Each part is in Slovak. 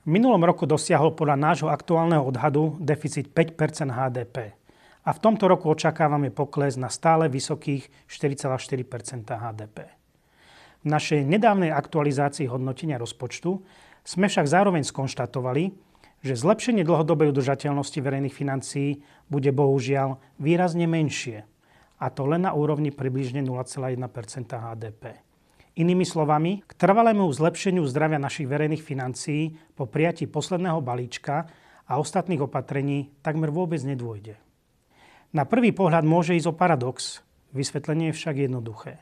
V minulom roku dosiahol podľa nášho aktuálneho odhadu deficit 5 HDP. A v tomto roku očakávame pokles na stále vysokých 4,4 HDP. V našej nedávnej aktualizácii hodnotenia rozpočtu sme však zároveň skonštatovali, že zlepšenie dlhodobej udržateľnosti verejných financií bude bohužiaľ výrazne menšie, a to len na úrovni približne 0,1 HDP. Inými slovami, k trvalému zlepšeniu zdravia našich verejných financií po prijatí posledného balíčka a ostatných opatrení takmer vôbec nedôjde. Na prvý pohľad môže ísť o paradox, vysvetlenie je však jednoduché.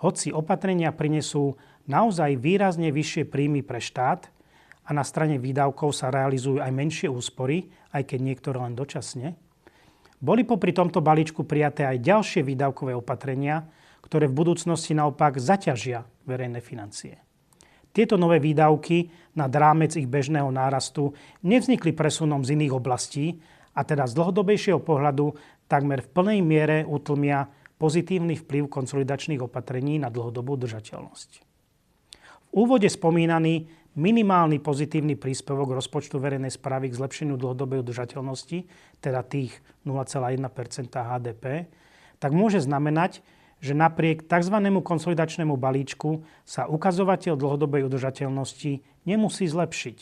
Hoci opatrenia prinesú naozaj výrazne vyššie príjmy pre štát a na strane výdavkov sa realizujú aj menšie úspory, aj keď niektoré len dočasne, boli popri tomto balíčku prijaté aj ďalšie výdavkové opatrenia, ktoré v budúcnosti naopak zaťažia verejné financie. Tieto nové výdavky nad rámec ich bežného nárastu nevznikli presunom z iných oblastí a teda z dlhodobejšieho pohľadu takmer v plnej miere utlmia pozitívny vplyv konsolidačných opatrení na dlhodobú udržateľnosť. V úvode spomínaný minimálny pozitívny príspevok rozpočtu verejnej správy k zlepšeniu dlhodobej udržateľnosti, teda tých 0,1 HDP, tak môže znamenať, že napriek tzv. Konsolidačnému balíčku sa ukazovateľ dlhodobej udržateľnosti nemusí zlepšiť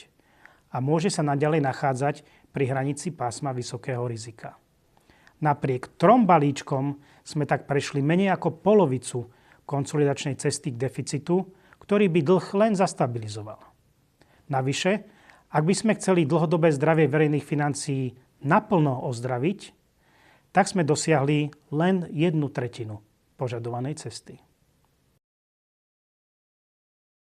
a môže sa naďalej nachádzať pri hranici pásma vysokého rizika. Napriek 3 balíčkom sme tak prešli menej ako polovicu konsolidačnej cesty k deficitu, ktorý by dlh len zastabilizoval. Navyše, ak by sme chceli dlhodobé zdravie verejných financií naplno ozdraviť, tak sme dosiahli len 1/3 požadovanej cesty.